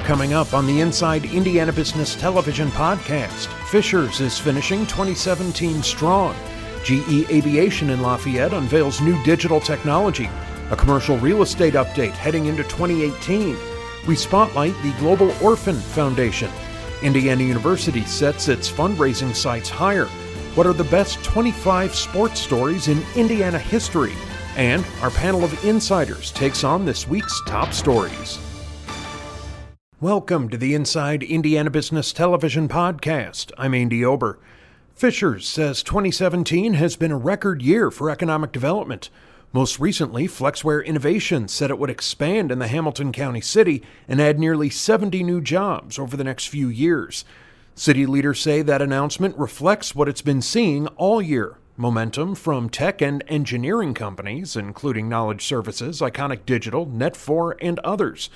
Coming up on the Inside Indiana Business Television podcast, Fishers is finishing 2017 strong. GE Aviation in Lafayette unveils new digital technology. A commercial real estate update heading into 2018. We spotlight the Global Orphan Foundation. Indiana University sets its fundraising sights higher. What are the best 25 sports stories in Indiana history? And our panel of insiders takes on this week's top stories. Welcome to the Inside Indiana Business Television podcast. I'm Andy Ober. Fishers says 2017 has been a record year for economic development. Most recently, Flexware Innovation said it would expand in the Hamilton County city and add nearly 70 new jobs over the next few years. City leaders say that announcement reflects what it's been seeing all year. Momentum from tech and engineering companies, including Knowledge Services, Iconic Digital, Net4, and others.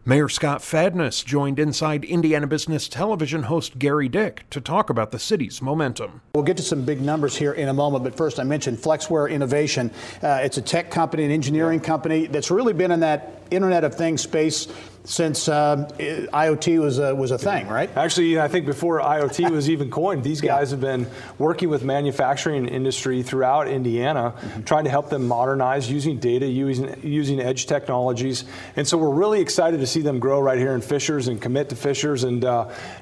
Mayor Scott Fadness joined Inside Indiana Business Television host Gary Dick to talk about the city's momentum. We'll get to some big numbers here in a moment, but first I mentioned Flexware Innovation. It's a tech company, an engineering company that's really been in that Internet of Things space since IoT was a thing, right? Actually, I think before IoT was even coined, these guys have been working with manufacturing industry throughout Indiana, trying to help them modernize using data, using edge technologies. And so we're really excited to see them grow right here in Fishers and commit to Fishers. And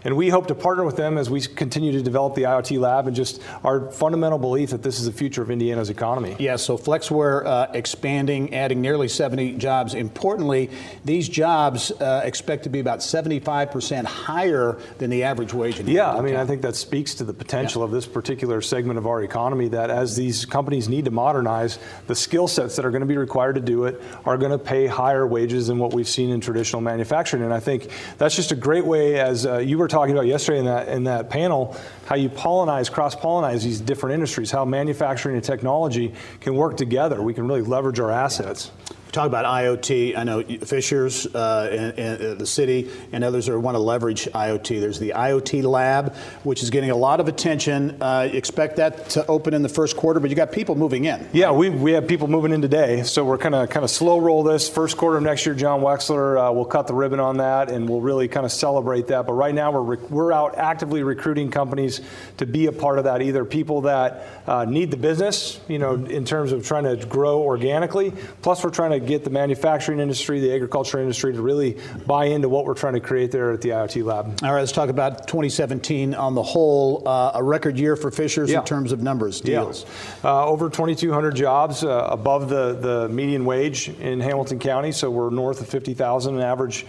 we hope to partner with them as we continue to develop the IoT lab and just our fundamental belief that this is the future of Indiana's economy. Yeah, so Flexware expanding, adding nearly 70 jobs. Importantly, these jobs expect to be about 75% higher than the average wage in Yeah, I mean, I think that speaks to the potential of this particular segment of our economy, that as these companies need to modernize, the skill sets that are going to be required to do it are going to pay higher wages than what we've seen in traditional manufacturing. And I think that's just a great way, as you were talking about yesterday in that panel, how you cross-pollinize these different industries, how manufacturing and technology can work together. We can really leverage our assets. Talk about IoT. I know Fishers and the city and others want to leverage IoT. There's the IoT lab, which is getting a lot of attention. Expect that to open in the first quarter, but you got people moving in. Yeah, we have people moving in today, so we're kind of slow roll this. First quarter of next year, John Wexler will cut the ribbon on that, and we'll really kind of celebrate that. But right now, we're out actively recruiting companies to be a part of that. Either people that need the business, in terms of trying to grow organically, plus we're trying to get the manufacturing industry, the agriculture industry to really buy into what we're trying to create there at the IoT lab. All right, let's talk about 2017 on the whole. A record year for Fishers in terms of numbers, deals. Over 2,200 jobs above the median wage in Hamilton County, so we're north of 50,000 an average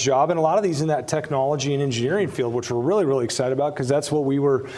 job, and a lot of these in that technology and engineering field, which we're really, really excited about because that's what we were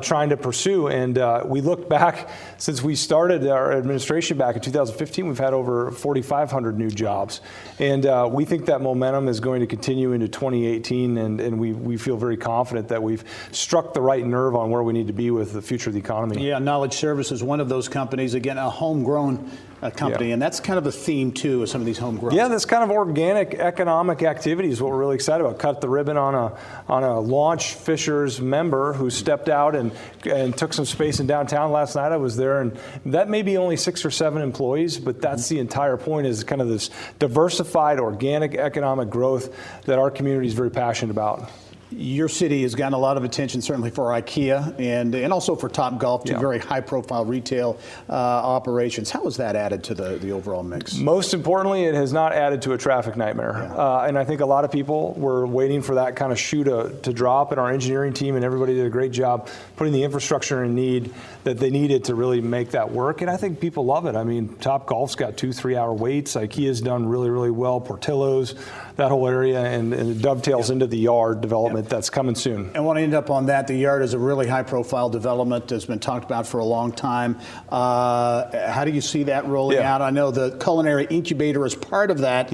trying to pursue. And we look back, since we started our administration back in 2015, we've had over 4,500 new jobs. And we think that momentum is going to continue into 2018, and we feel very confident that we've struck the right nerve on where we need to be with the future of the economy. Yeah, Knowledge Services, one of those companies, again, a homegrown company, and that's kind of a theme too of some of these homegrown. Yeah, this kind of organic economic activity is what we're really excited about. Cut the ribbon on a launch Fishers member who stepped out and took some space in downtown last night. I was there, and that may be only 6 or 7 employees, but that's the entire point, is kind of this diversified organic economic growth that our community is very passionate about. Your city has gotten a lot of attention, certainly for IKEA and also for Topgolf, two very high-profile retail operations. How has that added to the overall mix? Most importantly, it has not added to a traffic nightmare. And I think a lot of people were waiting for that kind of shoe to drop, and our engineering team and everybody did a great job putting the infrastructure in need that they needed to really make that work. And I think people love it. I mean, Topgolf's got 2-3 hour waits. IKEA's done really, really well. Portillo's, that whole area, and it dovetails into the yard development that's coming soon. I want to end up on that. The yard is a really high-profile development that's been talked about for a long time. How do you see that rolling out? I know the culinary incubator is part of that.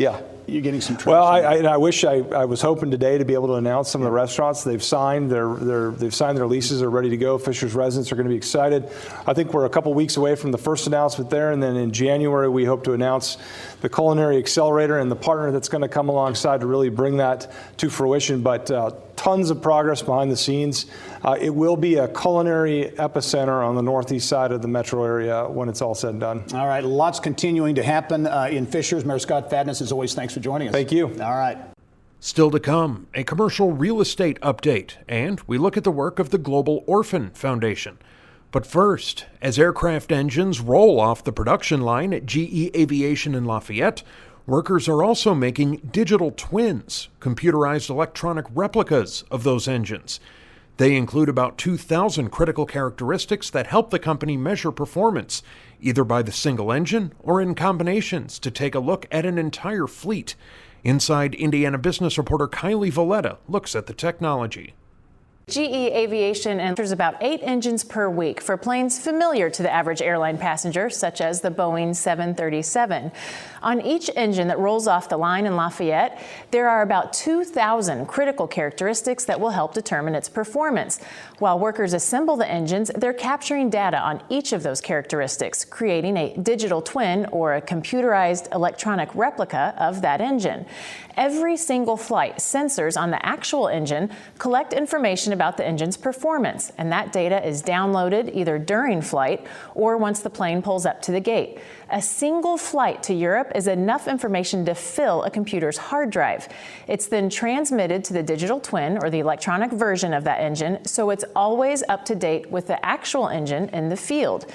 You're getting some traction. Well, I wish I was hoping today to be able to announce some of the restaurants. They've signed their leases, are ready to go. Fishers residents are going to be excited. I think we're a couple weeks away from the first announcement there, and then in January we hope to announce the culinary accelerator and the partner that's going to come alongside to really bring that to fruition. But tons of progress behind the scenes. It will be a culinary epicenter on the northeast side of the metro area when it's all said and done. All right, lots continuing to happen in Fishers. Mayor Scott Fadness, as always, thanks for joining us. Thank you. All right. Still to come, a commercial real estate update, and we look at the work of the Global Orphan Foundation. But first, as aircraft engines roll off the production line at GE Aviation in Lafayette, workers are also making digital twins, computerized electronic replicas of those engines. They include about 2,000 critical characteristics that help the company measure performance, either by the single engine or in combinations to take a look at an entire fleet. Inside Indiana business reporter Kylie Valletta looks at the technology. GE Aviation enters about 8 engines per week for planes familiar to the average airline passenger, such as the Boeing 737. On each engine that rolls off the line in Lafayette, there are about 2,000 critical characteristics that will help determine its performance. While workers assemble the engines, they're capturing data on each of those characteristics, creating a digital twin or a computerized electronic replica of that engine. Every single flight, sensors on the actual engine collect information about the engine's performance, and that data is downloaded either during flight or once the plane pulls up to the gate. A single flight to Europe is enough information to fill a computer's hard drive. It's then transmitted to the digital twin or the electronic version of that engine, so it's always up to date with the actual engine in the field.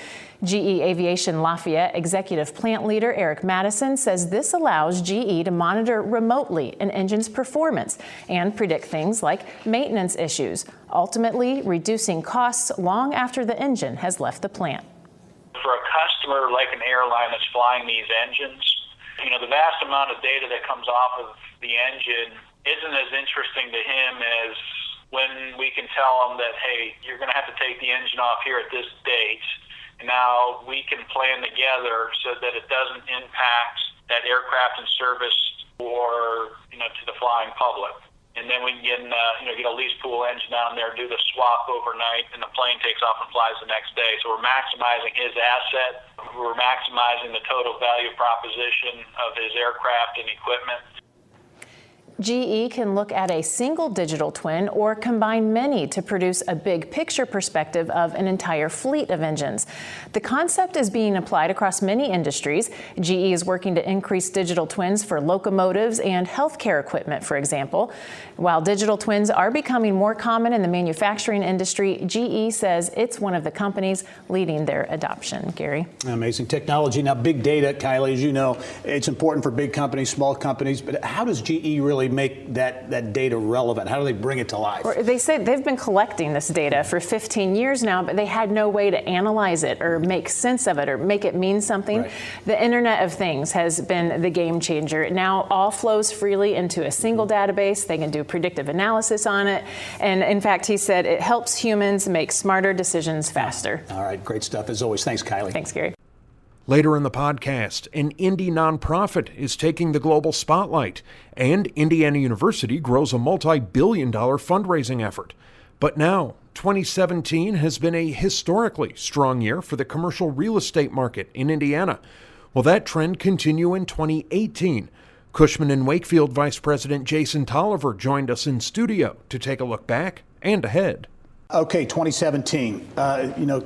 GE Aviation Lafayette executive plant leader Eric Madison says this allows GE to monitor remotely an engine's performance and predict things like maintenance issues, ultimately reducing costs long after the engine has left the plant. For a customer like an airline that's flying these engines, the vast amount of data that comes off of the engine isn't as interesting to him as when we can tell him that, hey, you're going to have to take the engine off here at this date. Now we can plan together so that it doesn't impact that aircraft in service or to the flying public. And then we can get a lease pool engine down there, do the swap overnight, and the plane takes off and flies the next day. So we're maximizing his asset. We're maximizing the total value proposition of his aircraft and equipment. GE can look at a single digital twin or combine many to produce a big picture perspective of an entire fleet of engines. The concept is being applied across many industries. GE is working to increase digital twins for locomotives and healthcare equipment, for example. While digital twins are becoming more common in the manufacturing industry, GE says it's one of the companies leading their adoption. Gary? Amazing technology. Now, big data, Kylie, as you know, it's important for big companies, small companies, but how does GE really make that data relevant? How do they bring it to life? They say they've been collecting this data for 15 years now, but they had no way to analyze it or make sense of it or make it mean something. Right. The Internet of Things has been the game changer. Now all flows freely into a single database. They can do predictive analysis on it. And in fact, he said it helps humans make smarter decisions faster. All right, great stuff as always. Thanks, Kylie. Thanks, Gary. Later in the podcast, an indie nonprofit is taking the global spotlight, and Indiana University grows a multi-billion-dollar fundraising effort. But now, 2017 has been a historically strong year for the commercial real estate market in Indiana. Will that trend continue in 2018? Cushman & Wakefield Vice President Jason Tolliver joined us in studio to take a look back and ahead. Okay, 2017,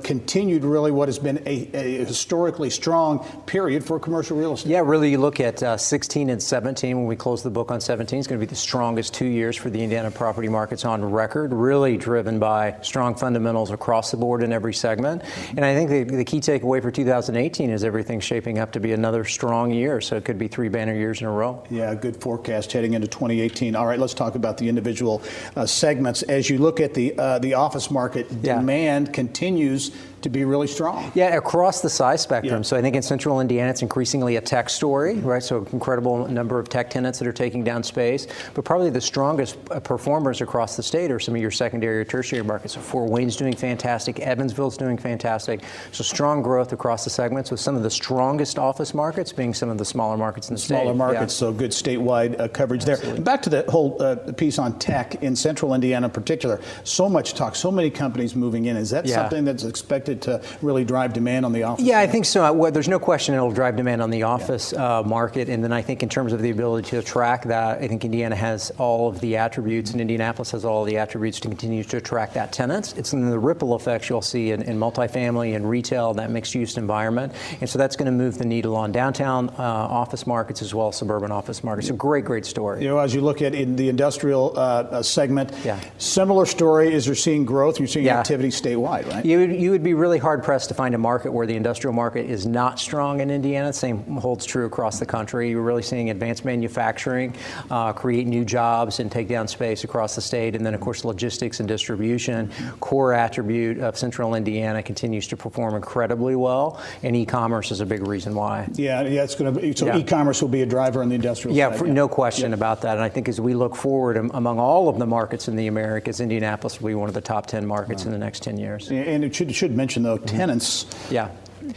continued really what has been a historically strong period for commercial real estate. Yeah, really, you look at 16 and 17, when we close the book on 17, it's going to be the strongest 2 years for the Indiana property markets on record, really driven by strong fundamentals across the board in every segment. And I think the key takeaway for 2018 is everything's shaping up to be another strong year, so it could be 3 banner years in a row. Yeah, good forecast heading into 2018. All right, let's talk about the individual segments. As you look at the office market, demand continues to be really strong. Yeah, across the size spectrum. Yeah. So I think in central Indiana, it's increasingly a tech story, right? So incredible number of tech tenants that are taking down space. But probably the strongest performers across the state are some of your secondary or tertiary markets. So Fort Wayne's doing fantastic. Evansville's doing fantastic. So strong growth across the segments, with some of the strongest office markets being some of the smaller markets in the state. Smaller markets, so good statewide coverage there. Back to the whole piece on tech in central Indiana in particular. So much talk, so many companies moving in. Is that something that's expected expect it to really drive demand on the office? Yeah, I think so. Well, there's no question it'll drive demand on the office market. And then I think in terms of the ability to attract that, I think Indiana has all of the attributes, and Indianapolis has all of the attributes to continue to attract that tenants. It's in the ripple effects you'll see in multifamily and retail, that mixed-use environment. And so that's going to move the needle on downtown office markets as well as suburban office markets. It's a great story. You know, as you look at in the industrial segment, Yeah. similar story is you're seeing growth, you're seeing activity statewide, right? You would be really hard-pressed to find a market where the industrial market is not strong in Indiana. Same holds true across the country. You're really seeing advanced manufacturing create new jobs and take down space across the state. And then, of course, logistics and distribution, core attribute of central Indiana, continues to perform incredibly well. And e-commerce is a big reason why. Yeah, it's going to be, so e-commerce will be a driver on the industrial side. No question about that. And I think as we look forward among all of the markets in the Americas, Indianapolis will be one of the top 10 markets in the next 10 years. And it should mention, though, tenants. Yeah.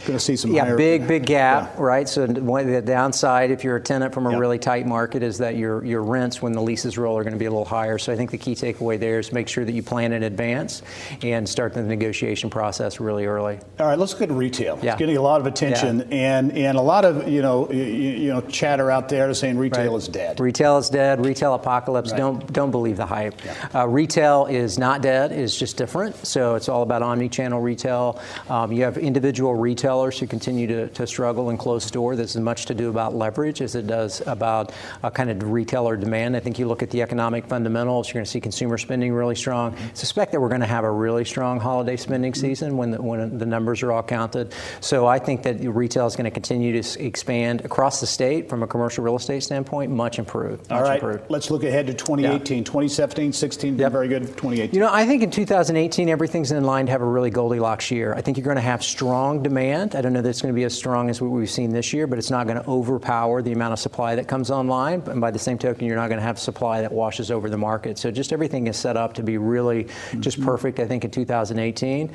Going to see some higher. Big gap, right? So the downside, if you're a tenant from a really tight market, is that your rents, when the leases roll, are going to be a little higher. So I think the key takeaway there is make sure that you plan in advance and start the negotiation process really early. All right, let's look at retail. Yeah. It's getting a lot of attention, and a lot of chatter out there saying retail is dead. Retail is dead. Retail apocalypse. Right. Don't believe the hype. Retail is not dead. It's just different. So it's all about omni-channel retail. You have individual retailers who continue to struggle and close store. There's as much to do about leverage as it does about kind of retailer demand. I think you look at the economic fundamentals, you're going to see consumer spending really strong. I suspect that we're going to have a really strong holiday spending season when the numbers are all counted. So I think that retail is going to continue to expand across the state from a commercial real estate standpoint, much improved. All right, let's look ahead to 2018. 2017, 16, very good. 2018. I think in 2018, everything's in line to have a really Goldilocks year. I think you're going to have strong demand. I don't know that it's going to be as strong as what we've seen this year, but it's not going to overpower the amount of supply that comes online. And by the same token, you're not going to have supply that washes over the market. So just everything is set up to be really just perfect, I think, in 2018.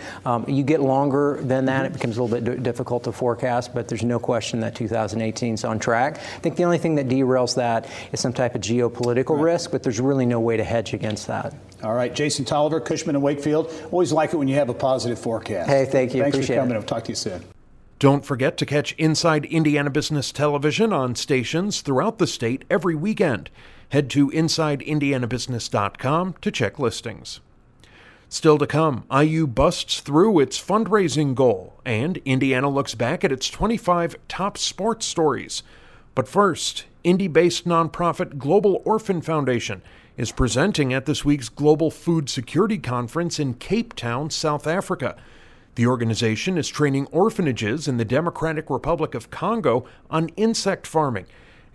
You get longer than that, it becomes a little bit difficult to forecast, but there's no question that 2018 is on track. I think the only thing that derails that is some type of geopolitical risk, but there's really no way to hedge against that. All right, Jason Tolliver, Cushman & Wakefield. Always like it when you have a positive forecast. Hey, thank you. Thanks Appreciate for coming. it. I'll talk to you soon. Don't forget to catch Inside Indiana Business Television on stations throughout the state every weekend. Head to InsideIndianaBusiness.com to check listings. Still to come, IU busts through its fundraising goal, and Indiana looks back at its 25 top sports stories. But first, Indy-based nonprofit Global Orphan Foundation is presenting at this week's Global Food Security Conference in Cape Town, South Africa. The organization is training orphanages in the Democratic Republic of Congo on insect farming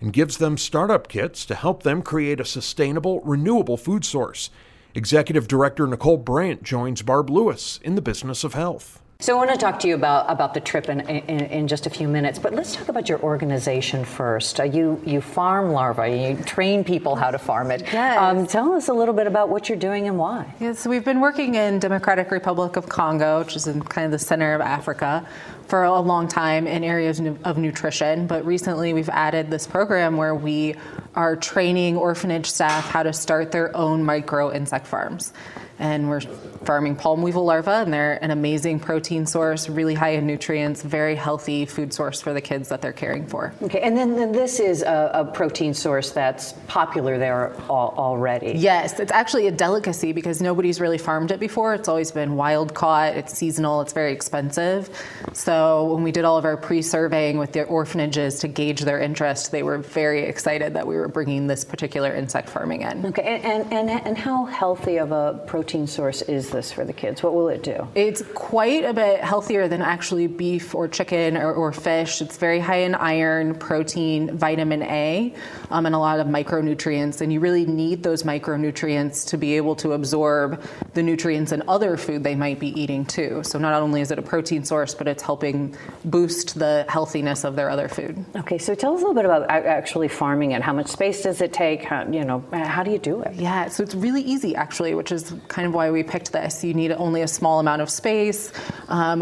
and gives them startup kits to help them create a sustainable, renewable food source. Executive Director Nicole Brandt joins Barb Lewis in the Business of Health. So I want to talk to you about the trip in just a few minutes, but let's talk about your organization first. You farm larvae, you train people how to farm it. Yes. Tell us a little bit about what you're doing and why. Yeah, so we've been working in Democratic Republic of Congo, which is in kind of the center of Africa, for a long time in areas of nutrition. But recently we've added this program where we are training orphanage staff how to start their own micro insect farms. And we're farming palm weevil larvae, and they're an amazing protein source, really high in nutrients, very healthy food source for the kids that they're caring for. Okay, and then this is a protein source that's popular there already. Yes, it's actually a delicacy because nobody's really farmed it before. It's always been wild caught, it's seasonal, it's very expensive. So when we did all of our pre-surveying with the orphanages to gauge their interest, they were very excited that we were bringing this particular insect farming in. Okay, and how healthy of a protein source is this for the kids? What will it do? It's quite a bit healthier than actually beef or chicken or fish. It's very high in iron, protein, vitamin A, and a lot of micronutrients. And you really need those micronutrients to be able to absorb the nutrients in other food they might be eating too. So not only is it a protein source, but it's helping boost the healthiness of their other food. Okay, so tell us a little bit about actually farming it. How much space does it take? How do you do it? Yeah, so it's really easy actually, which is kind of why we picked this. You need only a small amount of space.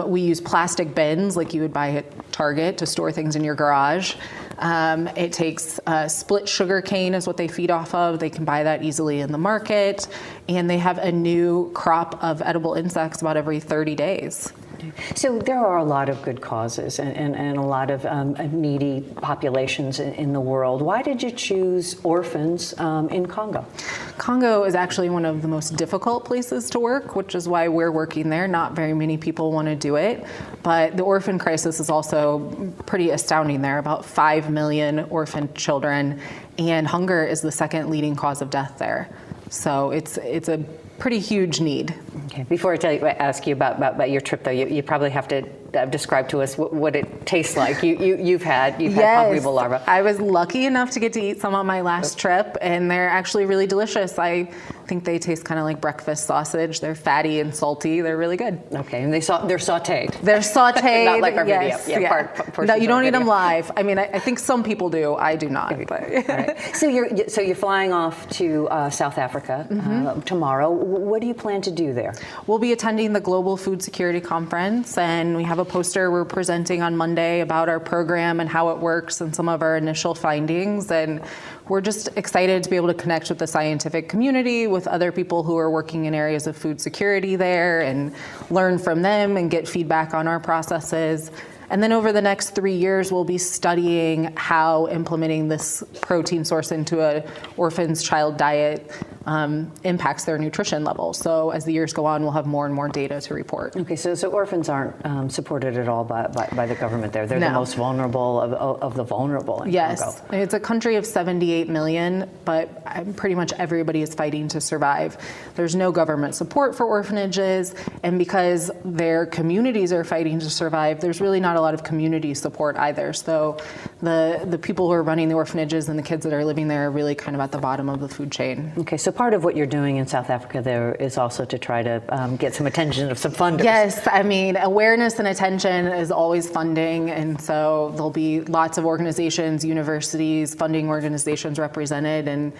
We use plastic bins like you would buy at Target to store things in your garage. It takes split sugar cane is what they feed off of. They can buy that easily in the market. And they have a new crop of edible insects about every 30 days. So there are a lot of good causes and a lot of needy populations in the world. Why did you choose orphans in Congo? Congo is actually one of the most difficult places to work, which is why we're working there. Not very many people want to do it, but the orphan crisis is also pretty astounding there. About 5 million orphan children, and hunger is the second leading cause of death there. So it's a pretty huge need. Okay. Before I ask you about your trip, though, you probably have to describe to us what it tastes like. You've had Congo larva. I was lucky enough to get to eat some on my last trip, and they're actually really delicious. I think they taste kind of like breakfast sausage. They're fatty and salty. They're really good. Okay, and they're sautéed. They're sautéed. Not like our yes, video. Yeah. No, you don't eat them live. I mean, I think some people do. I do not. Okay. All right. So you're flying off to South Africa tomorrow. What do you plan to do there? We'll be attending the Global Food Security Conference, and we have a poster we're presenting on Monday about our program and how it works and some of our initial findings. And we're just excited to be able to connect with the scientific community, with other people who are working in areas of food security there, and learn from them and get feedback on our processes. And then over the next 3 years, we'll be studying how implementing this protein source into an orphan's child diet impacts their nutrition level. So as the years go on, we'll have more and more data to report. Okay, so orphans aren't supported at all by the government there. They're the most vulnerable of the vulnerable in Congo. It's a country of 78 million, but pretty much everybody is fighting to survive. There's no government support for orphanages, and because their communities are fighting to survive, there's really not a lot of community support either. So the people who are running the orphanages and the kids that are living there are really kind of at the bottom of the food chain. Okay, so part of what you're doing in South Africa there is also to try to get some attention of some funders. Yes, I mean, awareness and attention is always funding, and so there'll be lots of organizations, universities, funding organizations represented, and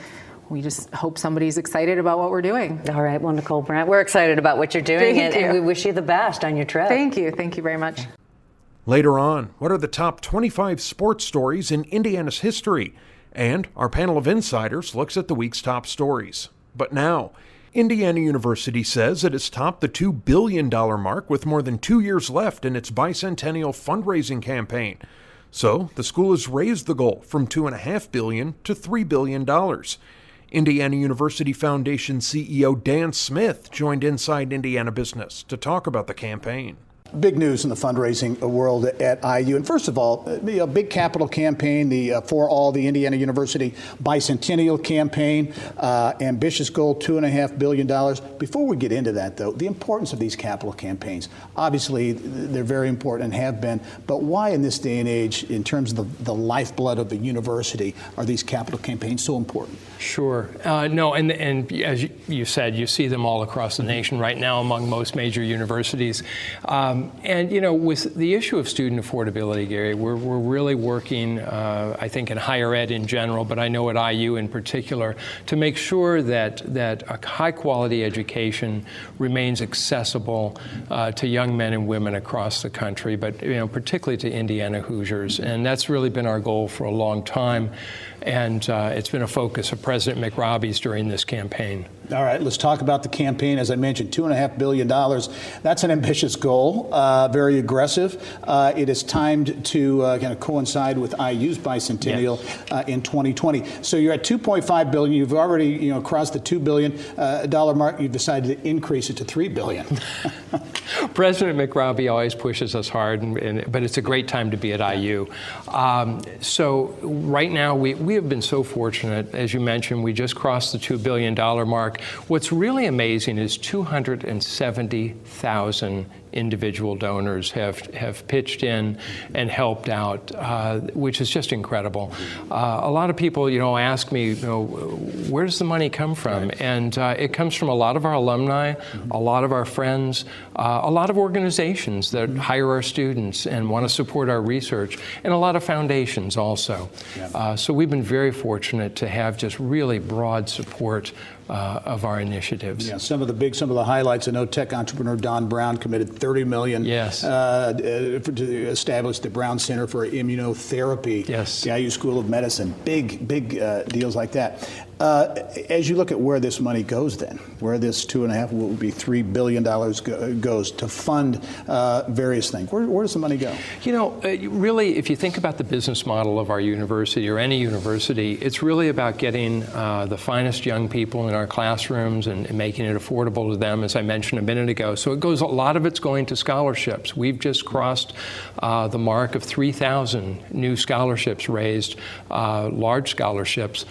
we just hope somebody's excited about what we're doing. All right, well, Nicole Brandt, we're excited about what you're doing, Thank you. And we wish you the best on your trip. Thank you. Thank you very much. Later on, what are the top 25 sports stories in Indiana's history? And our panel of insiders looks at the week's top stories. But now, Indiana University says it has topped the $2 billion mark with more than 2 years left in its bicentennial fundraising campaign. So, the school has raised the goal from $2.5 billion to $3 billion. Indiana University Foundation CEO Dan Smith joined Inside Indiana Business to talk about the campaign. Big news in the fundraising world at IU. And first of all, a big capital campaign, the For All, the Indiana University Bicentennial Campaign, ambitious goal, $2.5 billion. Before we get into that, though, the importance of these capital campaigns. Obviously, they're very important and have been, but why in this day and age, in terms of the lifeblood of the university, are these capital campaigns so important? Sure. No, and as you said, you see them all across the nation right now among most major universities. And, you know, with the issue of student affordability, Gary, we're really working, I think, in higher ed in general, but I know at IU in particular, to make sure that a high-quality education remains accessible to young men and women across the country, but, you know, particularly to Indiana Hoosiers. And that's really been our goal for a long time. And it's been a focus of President McRobbie's during this campaign. All right, let's talk about the campaign. As I mentioned, $2.5 billion. That's an ambitious goal, very aggressive. It is timed to kind of coincide with IU's bicentennial in 2020. So you're at $2.5 billion. You've already crossed the $2 billion dollar mark. You've decided to increase it to $3 billion. President McRobbie always pushes us hard, but it's a great time to be at IU. So right now, we have been so fortunate. As you mentioned, we just crossed the $2 billion mark. What's really amazing is 270,000 individual donors have pitched in and helped out, which is just incredible. A lot of people, ask me, where does the money come from? Right. And it comes from a lot of our alumni, a lot of our friends, a lot of organizations that hire our students and want to support our research, and a lot of foundations also. Yeah. So we've been very fortunate to have just really broad support of our initiatives. Yeah, some of the highlights. I know tech entrepreneur Don Brown committed $30 million to establish the Brown Center for Immunotherapy. Yes. The IU School of Medicine. Big deals like that. As you look at where this money goes then, where this $3 billion goes to fund various things, where does the money go? Really, if you think about the business model of our university or any university, it's really about getting the finest young people in our classrooms and making it affordable to them, as I mentioned a minute ago. So a lot of it's going to scholarships. We've just crossed the mark of 3,000 new scholarships raised, large scholarships,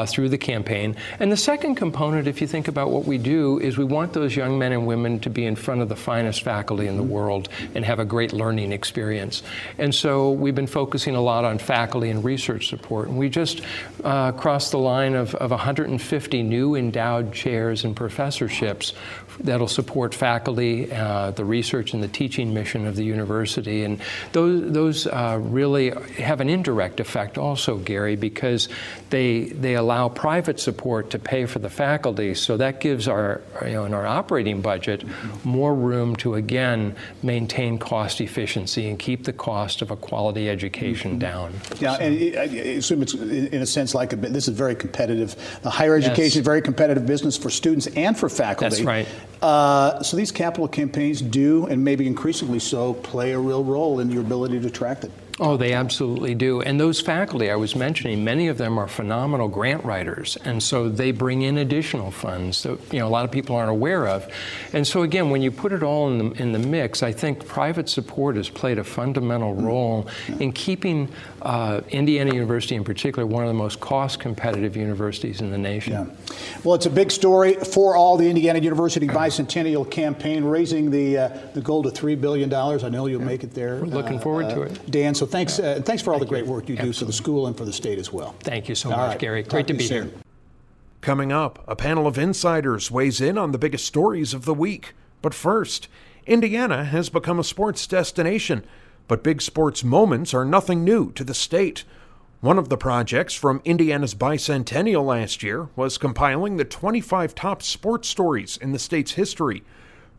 through the campaign. And the second component, if you think about what we do, is we want those young men and women to be in front of the finest faculty in the world and have a great learning experience. And so we've been focusing a lot on faculty and research support. And we just crossed the line of 150 new endowed chairs and professorships that'll support faculty, the research and the teaching mission of the university. And those really have an indirect effect also, Gary, because they allow private support to pay for the faculty. So that gives our, in our operating budget, more room to, again, maintain cost efficiency and keep the cost of a quality education down. Yeah, and I assume it's, in a sense, this is very competitive. The higher education is very competitive business for students and for faculty. That's right. So these capital campaigns do, and maybe increasingly so, play a real role in your ability to attract it. Oh, they absolutely do. And those faculty I was mentioning, many of them are phenomenal grant writers. And so they bring in additional funds that, a lot of people aren't aware of. And so again, when you put it all in the mix, I think private support has played a fundamental role in keeping Indiana University in particular one of the most cost competitive universities in the nation. Yeah. Well, it's a big story for all. The Indiana University Bicentennial Campaign, raising the goal to $3 billion. I know you'll make it there. We're looking forward to it. Dan, so thanks for all the great work you do for the school and for the state as well. Thank you so much, Gary. Great to be here. Coming up, a panel of insiders weighs in on the biggest stories of the week. But first, Indiana has become a sports destination, but big sports moments are nothing new to the state. One of the projects from Indiana's bicentennial last year was compiling the 25 top sports stories in the state's history.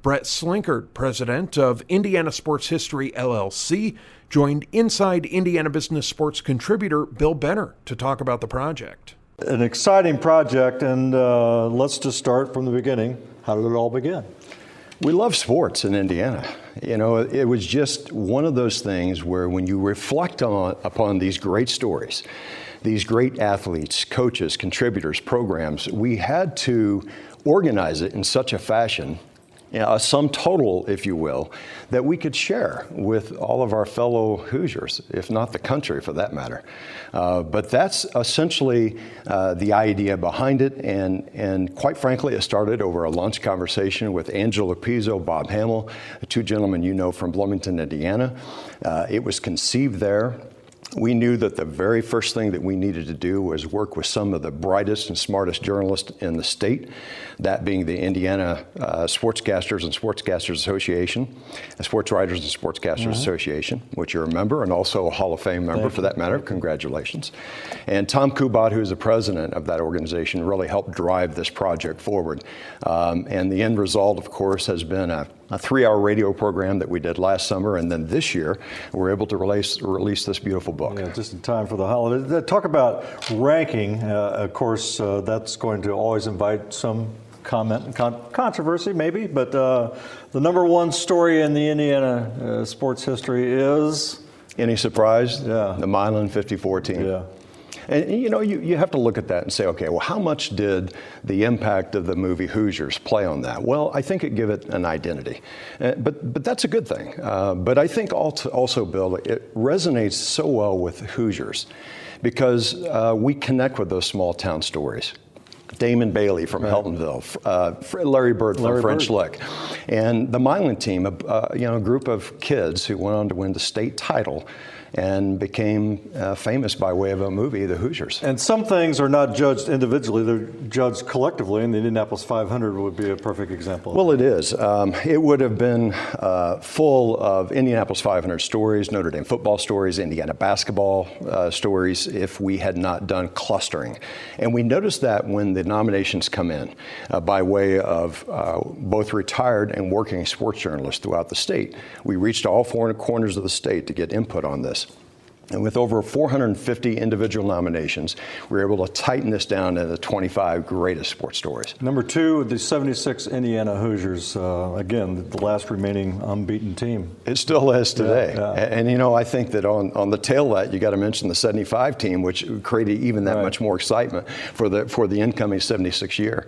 Brett Slinkard, president of Indiana Sports History, LLC, joined Inside Indiana Business Sports contributor Bill Benner to talk about the project. An exciting project, and let's just start from the beginning. How did it all begin? We love sports in Indiana. It was just one of those things where when you reflect upon these great stories, these great athletes, coaches, contributors, programs, we had to organize it in such a fashion, a sum total, if you will, that we could share with all of our fellow Hoosiers, if not the country for that matter. But that's essentially the idea behind it, and quite frankly, it started over a lunch conversation with Angela Pizzo, Bob Hamill, the two gentlemen you know from Bloomington, Indiana. It was conceived there. We knew that the very first thing that we needed to do was work with some of the brightest and smartest journalists in the state, that being the Indiana Sportscasters and Sportscasters Association, the Sports Writers and Sportscasters Association, which you're a member and also a Hall of Fame member for that matter. Congratulations. And Tom Kubat, who's the president of that organization, really helped drive this project forward. And the end result, of course, has been a 3-hour radio program that we did last summer, and then this year we're able to release this beautiful book. Yeah, just in time for the holiday. Talk about ranking. Of course, that's going to always invite some comment and controversy, maybe, but the number one story in the Indiana sports history is? Any surprise? Yeah. The Milan 54 team. Yeah. And you have to look at that and say, okay, well, how much did the impact of the movie Hoosiers play on that? Well, I think it gave it an identity, but that's a good thing. But I think also, Bill, it resonates so well with Hoosiers because we connect with those small town stories. Damon Bailey from Heltonville, Larry Bird from French Lick, and the Milan team, a group of kids who went on to win the state title and became famous by way of a movie, The Hoosiers. And some things are not judged individually, they're judged collectively, and the Indianapolis 500 would be a perfect example. Well, it is. It would have been full of Indianapolis 500 stories, Notre Dame football stories, Indiana basketball stories if we had not done clustering. And we noticed that when the nominations come in by way of both retired and working sports journalists throughout the state. We reached all 4 corners of the state to get input on this. And with over 450 individual nominations, we were able to tighten this down to the 25 greatest sports stories. Number 2, the 76 Indiana Hoosiers, again, the last remaining unbeaten team. It still is today. Yeah. And you know, I think that on the tail of that, you got to mention the 75 team, which created even that much more excitement for the incoming 76 year.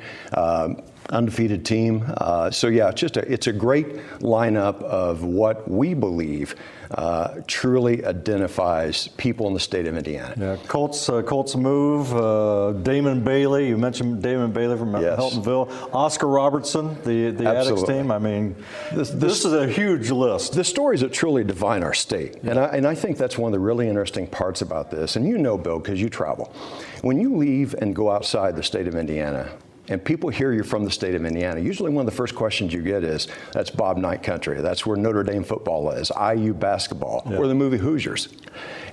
Undefeated team. So yeah, it's a great lineup of what we believe truly identifies people in the state of Indiana. Yeah, Colts move. Damon Bailey, you mentioned Damon Bailey from Heltonville. Oscar Robertson, the Addicts team. I mean, this is a huge list. The stories that truly define our state, and I think that's one of the really interesting parts about this. And you know, Bill, because you travel, when you leave and go outside the state of Indiana, and people hear you're from the state of Indiana, usually one of the first questions you get is, that's Bob Knight country, that's where Notre Dame football is, IU basketball, or the movie Hoosiers.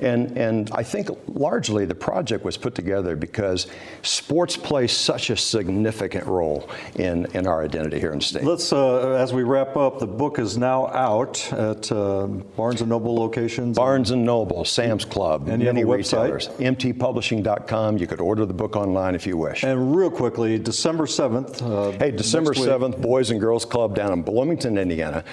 And I think largely the project was put together because sports plays such a significant role in our identity here in the state. Let's, as we wrap up, the book is now out at Barnes & Noble locations. Barnes & Noble, Sam's Club, and many retailers. mtpublishing.com. You could order the book online if you wish. And real quickly, December 7th. Hey, December 7th, Boys and Girls Club down in Bloomington, Indiana.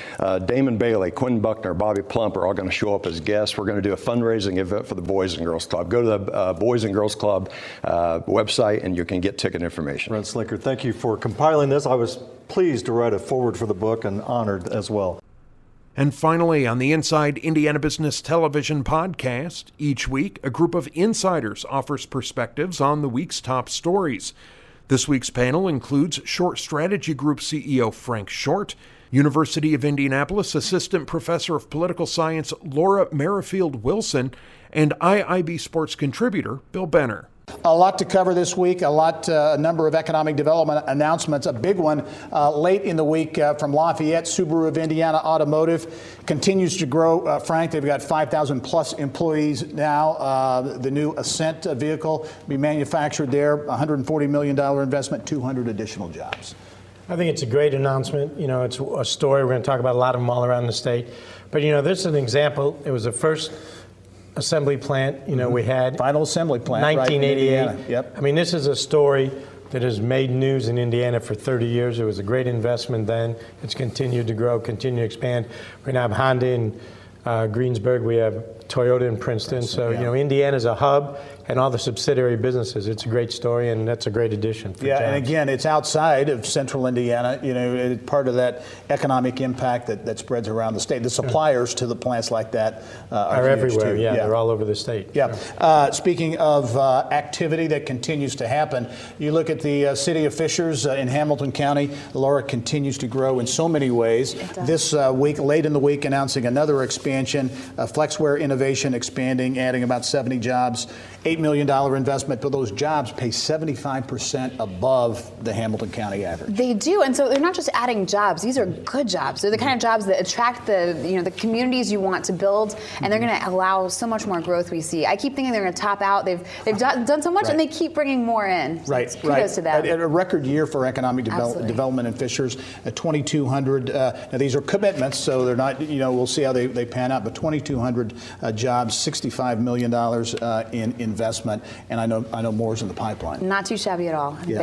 Damon Bailey, Quinn Buckner, Bobby Plump are all going to show up as guests. We're going to do a fundraising event for the Boys and Girls Club. Go to the Boys and Girls Club website and you can get ticket information. Brent Slicker, thank you for compiling this. I was pleased to write a foreword for the book and honored as well. And finally, on the Inside Indiana Business Television podcast, each week a group of insiders offers perspectives on the week's top stories. This week's panel includes Short Strategy Group CEO Frank Short, University of Indianapolis Assistant Professor of Political Science Laura Merrifield Wilson, and IIB Sports contributor Bill Benner. A lot to cover this week, a number of economic development announcements. A big one late in the week from Lafayette, Subaru of Indiana Automotive continues to grow. Frank, they've got 5,000 plus employees now. The new Ascent vehicle will be manufactured there, $140 million investment, 200 additional jobs. I think it's a great announcement. You know, it's a story. We're going to talk about a lot of them all around the state. But, you know, this is an example. It was the first assembly plant, you know, we had. Final assembly plant, 1988. Right, Yep. I mean, this is a story that has made news in Indiana for 30 years. It was a great investment then. It's continued to grow, continue to expand. We're going to have Honda in Greensburg. We have Toyota in Princeton. So, you know, Indiana's a hub and all the subsidiary businesses. It's a great story, and that's a great addition for jobs. And again, it's outside of central Indiana. You know, it's part of that economic impact that spreads around the state. The suppliers to the plants like that are everywhere. Too. Yeah, they're all over the state. Yeah. Speaking of activity that continues to happen, you look at the city of Fishers in Hamilton County. Laura continues to grow in so many ways. This week, late in the week, announcing another expansion, Flexware Innovation expanding, adding about 70 jobs. $8 million investment, but those jobs pay 75% above the Hamilton County average. They do, and so they're not just adding jobs. These are good jobs. They're the kind of jobs that attract the communities you want to build, and they're going to allow so much more growth. We see. I keep thinking they're going to top out. They've done so much, and they keep bringing more in. So kudos to them. A record year for economic development in Fishers. 2,200. Now these are commitments, so they're not. You know, we'll see how they pan out. But 2,200 jobs, $65 million in investment, and I know more is in the pipeline. Not too shabby at all. Yeah.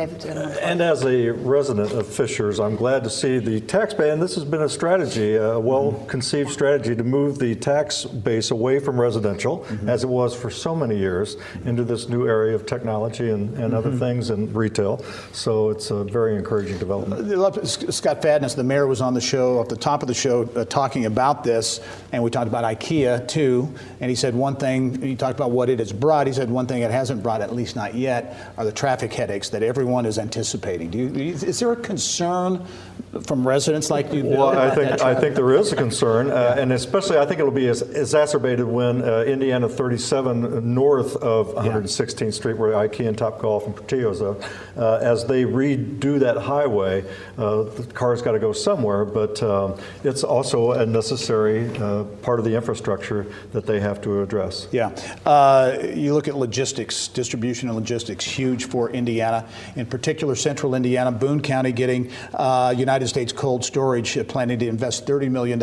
And as a resident of Fishers, I'm glad to see the tax base, and this has been a strategy, a well-conceived strategy to move the tax base away from residential, as it was for so many years, into this new area of technology and other things and retail. So it's a very encouraging development. Scott Fadness, the mayor, was on the show, at the top of the show, talking about this, and we talked about IKEA too, and he said one thing, he talked about what it has brought. He said one thing it hasn't brought, at least not yet, are the traffic headaches that everyone is anticipating. Is there a concern from residents like you, Bill? Well, I think there is a concern, and especially I think it'll be exacerbated when Indiana 37 north of 116th Street, where IKEA and Topgolf and Portillo's are, as they redo that highway, the cars got to go somewhere, but it's also a necessary part of the infrastructure that they have to address. Yeah. You look at logistics, distribution and logistics, huge for Indiana, in particular central Indiana. Boone County getting United States Cold Storage planning to invest $30 million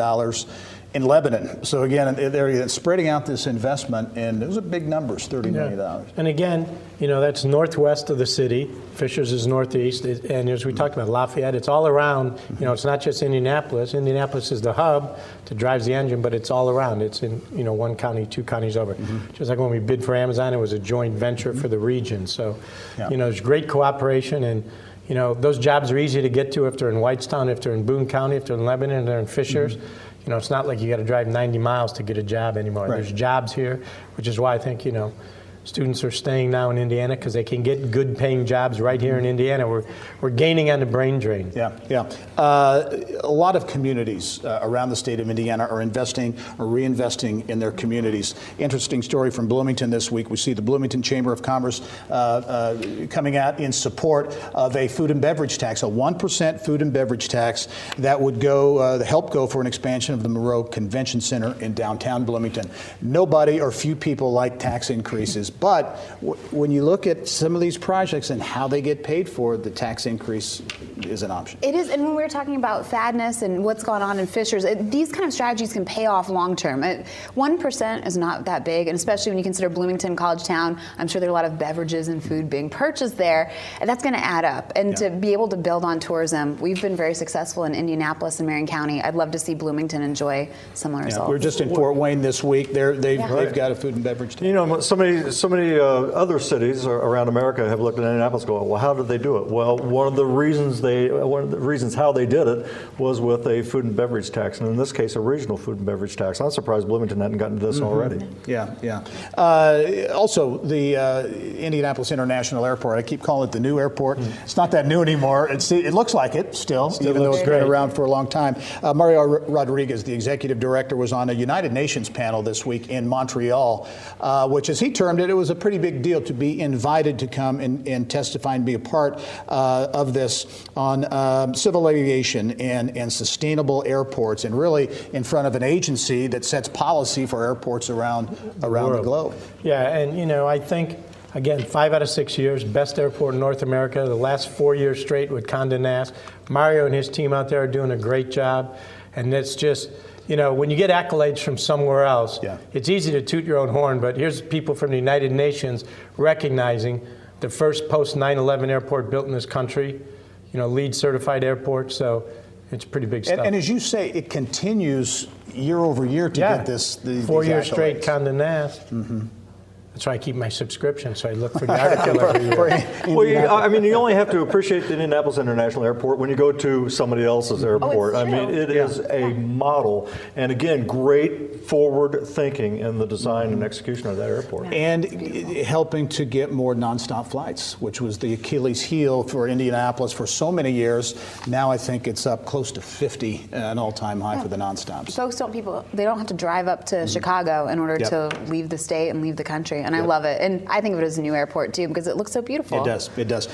in Lebanon. So again, they're spreading out this investment, and those are big numbers, $30 million. And again, that's northwest of the city. Fishers is northeast, and as we talked about, Lafayette, it's all around. It's not just Indianapolis. Indianapolis is the hub that drives the engine, but it's all around. It's in one county, 2 counties over. Just like when we bid for Amazon, it was a joint venture for the region. So, there's great cooperation, and those jobs are easy to get to if they're in Whitestown, if they're in Boone County, if they're in Lebanon, they're in Fishers. It's not like you got to drive 90 miles to get a job anymore. Right. There's jobs here, which is why I think, students are staying now in Indiana because they can get good paying jobs right here in Indiana. We're gaining on the brain drain. Yeah. A lot of communities around the state of Indiana are investing or reinvesting in their communities. Interesting story from Bloomington this week. We see the Bloomington Chamber of Commerce coming out in support of a food and beverage tax, a 1% food and beverage tax that would help go for an expansion of the Monroe Convention Center in downtown Bloomington. Nobody or few people like tax increases. But when you look at some of these projects and how they get paid for, the tax increase is an option. It is, and when we were talking about fatness and what's going on in Fishers, these kind of strategies can pay off long term. 1% is not that big, and especially when you consider Bloomington, college town, I'm sure there are a lot of beverages and food being purchased there, and that's going to add up. And to be able to build on tourism, we've been very successful in Indianapolis and Marion County. I'd love to see Bloomington enjoy similar results. We're just in Fort Wayne this week. They've got a food and beverage tax. So many other cities around America have looked at Indianapolis going, well, how did they do it? Well, one of the reasons how they did it was with a food and beverage tax, and in this case, a regional food and beverage tax. I'm surprised Bloomington hadn't gotten to this already. Yeah. Also, the Indianapolis International Airport, I keep calling it the new airport. It's not that new anymore. It looks like it still even though it's been around for a long time. Mario Rodriguez, the executive director, was on a United Nations panel this week in Montreal, which, as he termed it, it was a pretty big deal to be invited to come and testify and be a part of this on civil aviation and sustainable airports, and really in front of an agency that sets policy for airports around the globe. Yeah, and I think, again, 5 out of 6 years, best airport in North America, the last 4 years straight with Condé Nast. Mario and his team out there are doing a great job, and it's just, when you get accolades from somewhere else, it's easy to toot your own horn, but here's people from the United Nations recognizing the first post-9/11 airport built in this country, LEED certified airport, so it's pretty big stuff. And as you say, it continues year over year to get this. 4 years straight Condé Nast. That's why I keep my subscription, so I look for the article every year. Well, you only have to appreciate the Indianapolis International Airport when you go to somebody else's airport. It is a model, and again, great forward thinking in the design and execution of that airport. And helping to get more nonstop flights, which was the Achilles heel for Indianapolis for so many years. Now I think it's up close to 50, an all-time high for the nonstops. Folks they don't have to drive up to Chicago in order to leave the state and leave the country. And I love it. And I think of it as a new airport, too, because it looks so beautiful. It does.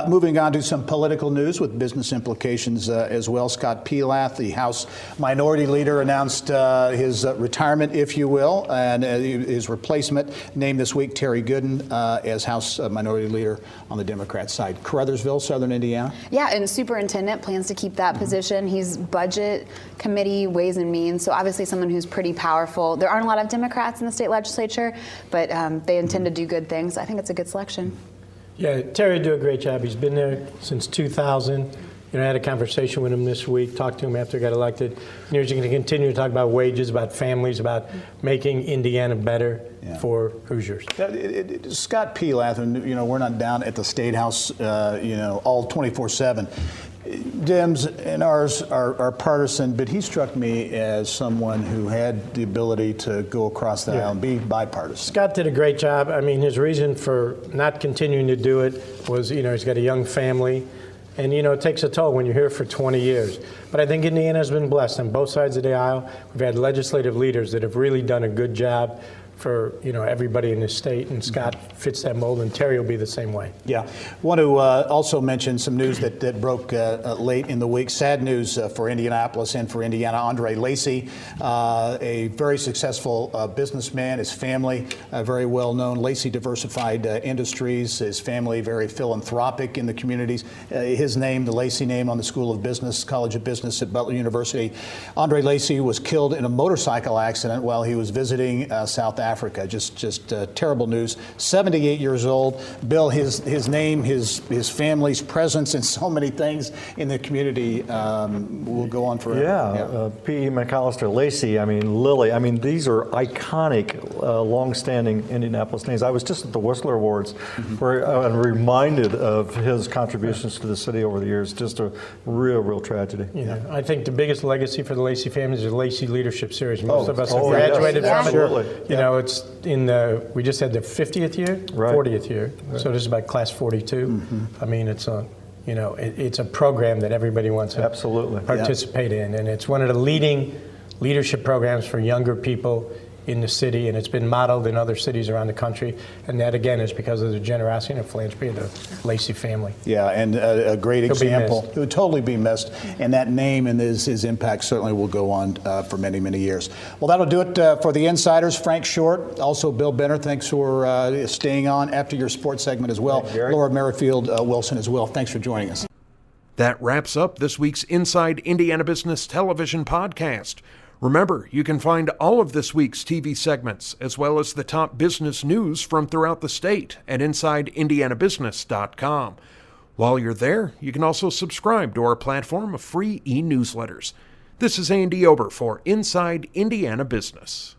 Moving on to some political news with business implications as well. Scott Pelath, the House Minority Leader, announced his retirement, if you will, and his replacement named this week Terry Gooden as House Minority Leader on the Democrat side. Caruthersville, Southern Indiana? Yeah, and superintendent plans to keep that position. He's Budget Committee, Ways and Means, so obviously someone who's pretty powerful. There aren't a lot of Democrats in the state legislature, but they intend to do good things. I think it's a good selection. Yeah, Terry do a great job. He's been there since 2000. I had a conversation with him this week, talked to him after he got elected. And he's going to continue to talk about wages, about families, about making Indiana better for Hoosiers. Scott Pelath, and we're not down at the State House, all 24/7. Dems and ours are partisan, but he struck me as someone who had the ability to go across the aisle and be bipartisan. Scott did a great job. His reason for not continuing to do it was, he's got a young family, and, it takes a toll when you're here for 20 years. But I think Indiana has been blessed on both sides of the aisle. We've had legislative leaders that have really done a good job for everybody in the state, and Scott fits that mold, and Terry will be the same way. Yeah. Want to also mention some news that broke late in the week. Sad news for Indianapolis and for Indiana. Andre Lacey, a very successful businessman, his family very well known. Lacey Diversified Industries, his family very philanthropic in the communities. His name, the Lacey name, on the School of Business, College of Business at Butler University. Andre Lacey was killed in a motorcycle accident while he was visiting South Africa. Just terrible news. 78 years old. Bill, his name, his family's presence in so many things in the community will go on forever. Yeah. P.E. McAllister, Lacey, Lily. These are iconic, long-standing Indianapolis names. I was just at the Whistler Awards where I'm reminded of his contributions to the city over the years. Just a real tragedy. I think the biggest legacy for the Lacey family is the Lacey Leadership Series. Most of us have graduated from it. Absolutely. It's we just had the 50th year, 40th year. Right. So this is about class 42. It's a it's a program that everybody wants to participate in, and it's one of the leading leadership programs for younger people in the city, and it's been modeled in other cities around the country. And that, again, is because of the generosity and philanthropy of the Lacey family. Yeah, and a great example. It would totally be missed. And that name and his impact certainly will go on for many, many years. Well, that'll do it for the Insiders. Frank Short, also Bill Benner, thanks for staying on after your sports segment as well. Laura Merrifield Wilson as well. Thanks for joining us. That wraps up this week's Inside Indiana Business Television podcast. Remember, you can find all of this week's TV segments, as well as the top business news from throughout the state at InsideIndianaBusiness.com. While you're there, you can also subscribe to our platform of free e-newsletters. This is Andy Ober for Inside Indiana Business.